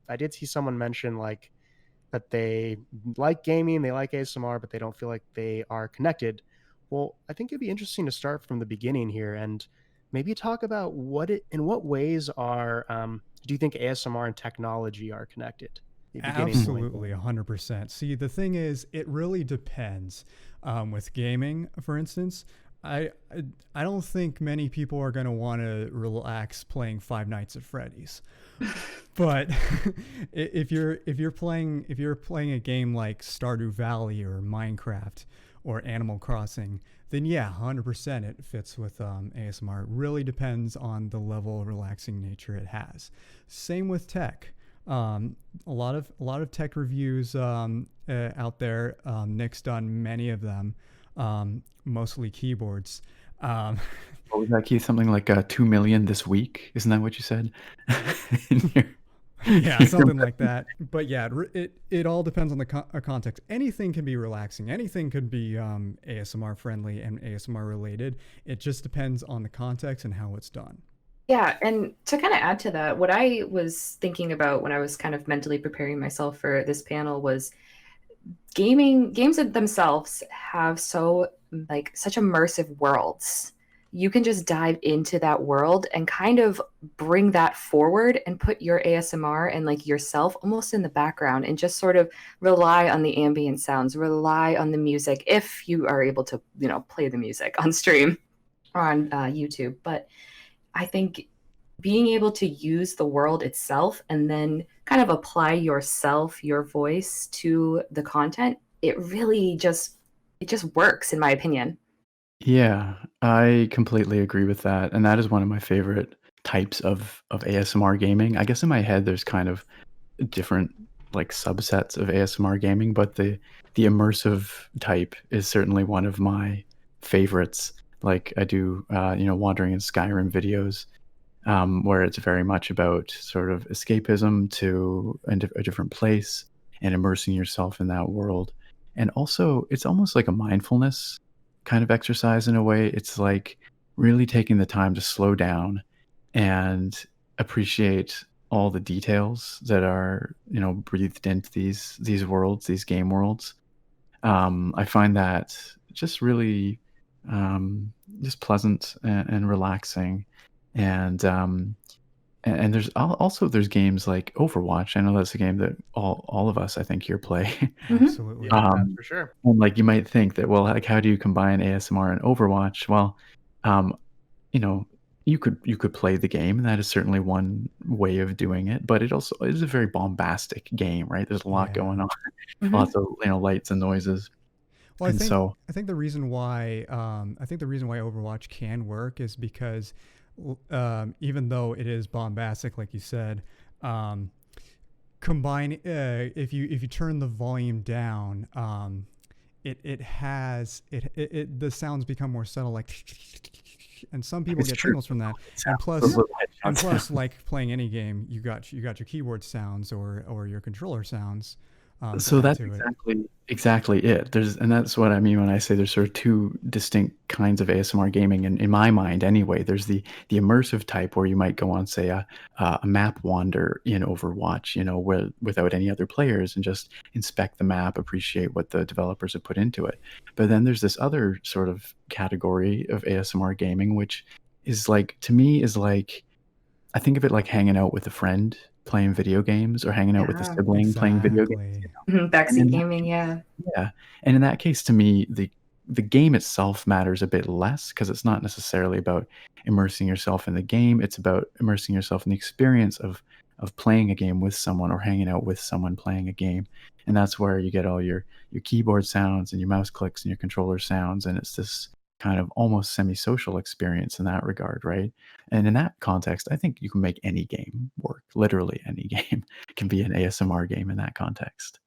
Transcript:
I did see someone mention like that they like gaming, they like ASMR, but they don't feel like they are connected. Well, I think it'd be interesting to start from the beginning here and maybe talk about in what ways do you think ASMR and technology are connected? The beginning point there. Absolutely, 100%. See, the thing is, it really depends. With gaming, for instance, I don't think many people are going to want to relax playing Five Nights at Freddy's. But if you're playing a game like Stardew Valley or Minecraft or Animal Crossing, then yeah, 100% it fits with ASMR. It really depends on the level of relaxing nature it has. Same with tech. A lot of tech reviews out there. Nick's done many of them, mostly keyboards. Um, What was that, Keith? Something like 2 million this week? Isn't that what you said? In yeah, your something like that. But yeah, it all depends on the context. Anything can be relaxing. Anything could be ASMR friendly and ASMR related. It just depends on the context and how it's done. Yeah, and to kind of add to that, what I was thinking about when I was kind of mentally preparing myself for this panel was games themselves have such immersive worlds. You can just dive into that world and kind of bring that forward and put your ASMR and like yourself almost in the background and just sort of rely on the ambient sounds, rely on the music if you are able to, play the music on stream or on YouTube. But I think being able to use the world itself and then kind of apply yourself, your voice to the content, it just works in my opinion. Yeah, I completely agree with that, and that is one of my favorite types of ASMR gaming. I guess in my head, there's kind of different, like, subsets of ASMR gaming, but the immersive type is certainly one of my favorites. Like, I do, Wandering in Skyrim videos, where it's very much about sort of escapism to a different place and immersing yourself in that world. And also, it's almost like a mindfulness kind of exercise in a way. It's like really taking the time to slow down and appreciate all the details that are, breathed into these worlds, these game worlds. I find that just really just pleasant and relaxing. And and there's games like Overwatch. I know that's a game that all of us, I think, here play. Hmm. Absolutely. Yeah, um, for sure. and like you might think that, well, like, how do you combine ASMR and Overwatch? Well, um, you know, you could play the game, and that is certainly one way of doing it. But it also is a very bombastic game, right? There's a lot Yeah. going on, Hmm. lots of lights and noises, Well, I and think so I think the reason why Overwatch can work is because even though it is bombastic, like you said, um, combine if you turn the volume down, it has the sounds become more subtle, like, and some people it's get true. tingles from that. It And sounds those plus, little and headshots. plus, like playing any game, you got your keyboard sounds or your controller sounds to So add that's to it. exactly it. And that's what I mean when I say there's sort of two distinct kinds of ASMR gaming in my mind anyway. There's the immersive type where you might go on, say, a map wander in Overwatch, where without any other players and just inspect the map, appreciate what the developers have put into it. But then there's this other sort of category of ASMR gaming, which is like, to me, is like, I think of it like hanging out with a friend playing video games or hanging out with a Yeah. sibling playing video games. Exactly. Mhm. And Backseat in that gaming, yeah. yeah, and in that case, to me, the game itself matters a bit less because it's not necessarily about immersing yourself in the game, it's about immersing yourself in the experience of playing a game with someone or hanging out with someone playing a game, and that's where you get all your keyboard sounds and your mouse clicks and your controller sounds, and it's this kind of almost semi-social experience in that regard, right? And in that context, I think you can make any game work. Literally any game can be an ASMR game in that context.